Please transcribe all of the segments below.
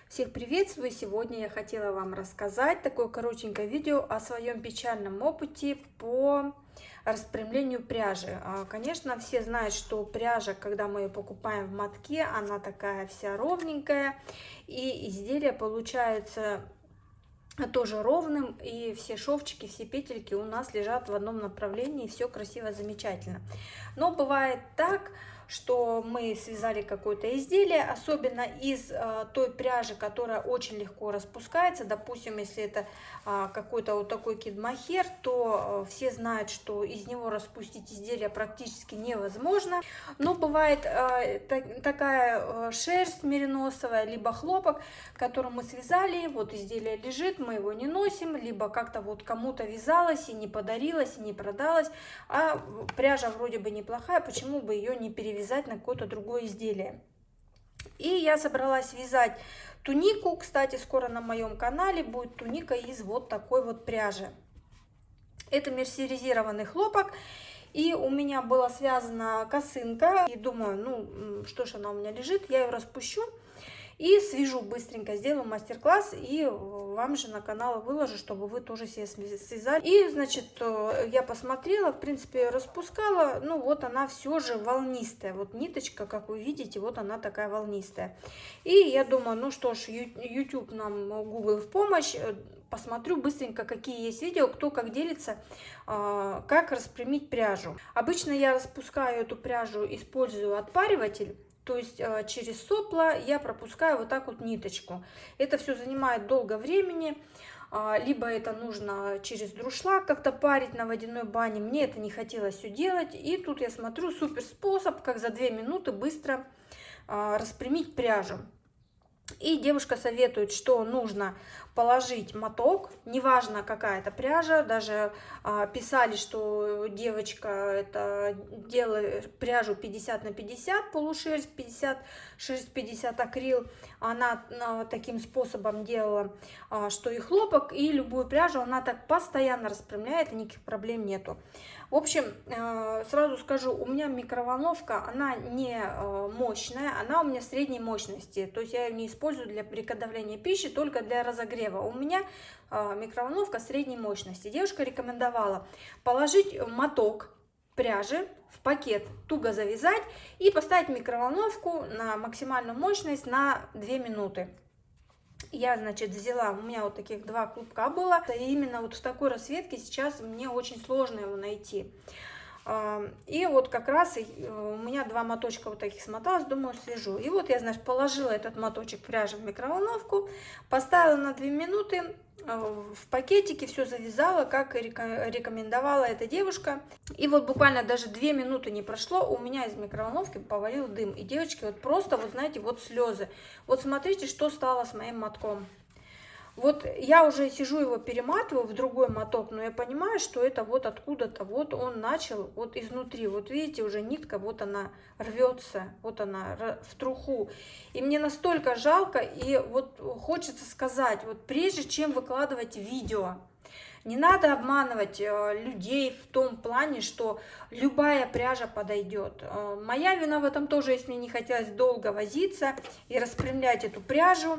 Всех приветствую! Сегодня я хотела вам рассказать такое коротенькое видео о своем печальном опыте по распрямлению пряжи. Конечно, все знают, что пряжа, когда мы ее покупаем в мотке, она такая вся ровненькая, и изделие получается тоже ровным, и все шовчики, все петельки у нас лежат в одном направлении, и все красиво, замечательно. Но бывает так, что мы связали какое-то изделие, особенно из той пряжи, которая очень легко распускается. Допустим, если это какой-то вот такой кид-мохер, то все знают, что из него распустить изделие практически невозможно. Но бывает такая шерсть мериносовая, либо хлопок, который мы связали, вот изделие лежит, мы его не носим, либо как-то вот кому-то вязалось и не подарилось, и не продалось, а пряжа вроде бы неплохая, почему бы ее не перевязать на какое-то другое изделие. И я собралась вязать тунику. Кстати, скоро на моем канале будет туника из вот такой вот пряжи. Это мерсеризированный хлопок. И у меня была связана косынка. И думаю, ну что ж, она у меня лежит, я ее распущу и свяжу быстренько, сделаю мастер-класс и вам же на канал выложу, чтобы вы тоже себе связали. И, значит, я посмотрела, в принципе, распускала, ну вот она все же волнистая, вот ниточка, как вы видите, вот она такая волнистая. И я думаю, ну что ж, YouTube нам, Google в помощь, посмотрю быстренько, какие есть видео, кто как делится, как распрямить пряжу. Обычно я распускаю эту пряжу, использую отпариватель. То есть через сопла я пропускаю вот так вот ниточку. Это все занимает долго времени. Либо это нужно через друшлаг как-то парить на водяной бане. Мне это не хотелось все делать. И тут я смотрю, супер способ, как за 2 минуты быстро распрямить пряжу. И девушка советует, что нужно положить моток, неважно какая это пряжа, даже писали, что девочка это делала пряжу 50 на 50, полушерсть 50, шерсть 50 акрил, она таким способом делала, что и хлопок, и любую пряжу она так постоянно распрямляет, и никаких проблем нету. В общем, сразу скажу, у меня микроволновка, она не мощная, она у меня средней мощности, то есть я ее не использую для приготовления пищи, только для разогрева. У меня микроволновка средней мощности. Девушка рекомендовала положить моток пряжи в пакет, туго завязать и поставить микроволновку на максимальную мощность на 2 минуты. Я, значит, взяла, у меня вот таких 2 клубка было, и именно вот в такой расцветке сейчас мне очень сложно его найти. И вот как раз у меня 2 моточка вот таких смоталась, думаю, свяжу. И вот я, значит, положила этот моточек пряжи в микроволновку, поставила на 2 минуты, в пакетике все завязала, как и рекомендовала эта девушка. И вот буквально даже 2 минуты не прошло, у меня из микроволновки повалил дым. И девочки, вот просто, вот знаете, вот слезы. Вот смотрите, что стало с моим мотком. Вот я уже сижу, его перематываю в другой моток, но я понимаю, что это вот откуда-то, вот он начал вот изнутри. Вот видите, уже нитка, вот она рвется, вот она в труху. И мне настолько жалко, и вот хочется сказать, вот прежде чем выкладывать видео, не надо обманывать людей в том плане, что любая пряжа подойдет. Моя вина в этом тоже, если мне не хотелось долго возиться и распрямлять эту пряжу.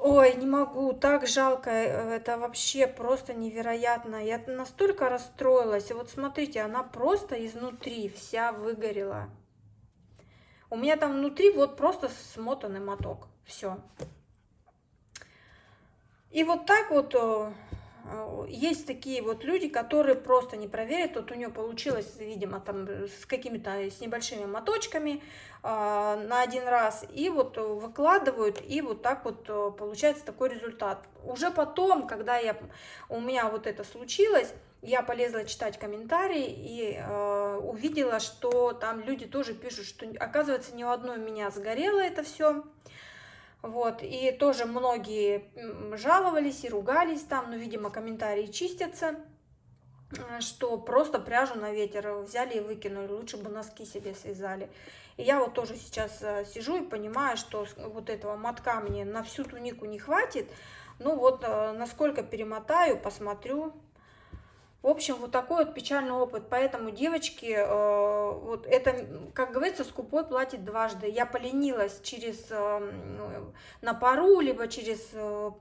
Ой, не могу, так жалко, это вообще просто невероятно. Я настолько расстроилась. И вот смотрите, она просто изнутри вся выгорела. У меня там внутри вот просто смотанный моток. Все. И вот так вот есть такие вот люди, которые просто не проверят. Вот у нее получилось, видимо, там с какими-то, с небольшими моточками на один раз. И вот выкладывают, и вот так вот получается такой результат. Уже потом, когда у меня вот это случилось, я полезла читать комментарии и увидела, что там люди тоже пишут, что, оказывается, не у одной у меня сгорело это все. Вот, и тоже многие жаловались и ругались там, но, видимо, комментарии чистятся, что просто пряжу на ветер взяли и выкинули, лучше бы носки себе связали. И я вот тоже сейчас сижу и понимаю, что вот этого мотка мне на всю тунику не хватит, ну вот насколько перемотаю, посмотрю, В общем, вот такой вот печальный опыт. Поэтому, девочки, вот это, как говорится, скупой платит дважды. Я поленилась на пару, либо через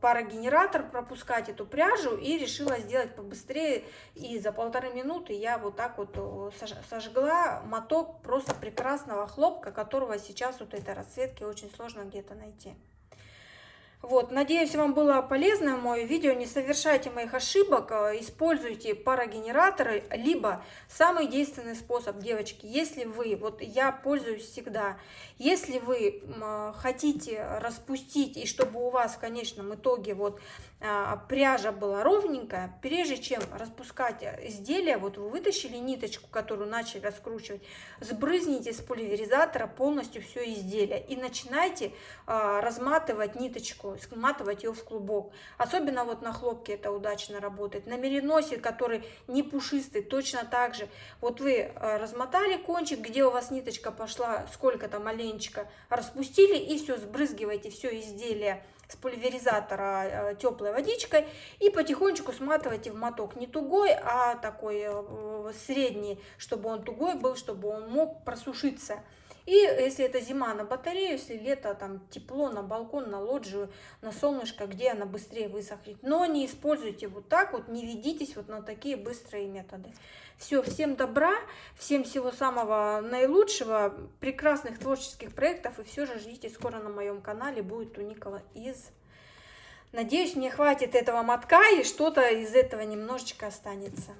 парогенератор пропускать эту пряжу и решила сделать побыстрее. И за 1,5 минуты я вот так вот сожгла моток просто прекрасного хлопка, которого сейчас вот этой расцветки очень сложно где-то найти. Вот, надеюсь, вам было полезно мое видео. Не совершайте моих ошибок, используйте парогенераторы, либо самый действенный способ, девочки, если вы, вот я пользуюсь всегда, если вы хотите распустить, и чтобы у вас в конечном итоге вот пряжа была ровненькая, прежде чем распускать изделие, вот вы вытащили ниточку, которую начали раскручивать, сбрызните с пульверизатора полностью все изделие и начинайте разматывать ниточку, сматывать ее в клубок. Особенно вот на хлопке это удачно работает. На мериносе, который не пушистый, точно так же. Вот вы размотали кончик, где у вас ниточка пошла, сколько-то маленечко, распустили и все, сбрызгивайте все изделие с пульверизатора теплой водичкой и потихонечку сматывайте в моток. Не тугой, а такой средний, чтобы он тугой был, чтобы он мог просушиться. И если это зима, на батарею, если лето, там тепло, на балкон, на лоджию, на солнышко, где она быстрее высохнет. Но не используйте вот так вот, не ведитесь вот на такие быстрые методы. Все, всем добра, всем всего самого наилучшего, прекрасных творческих проектов. И все же ждите, скоро на моем канале будет туникова из... Надеюсь, мне хватит этого мотка и что-то из этого немножечко останется.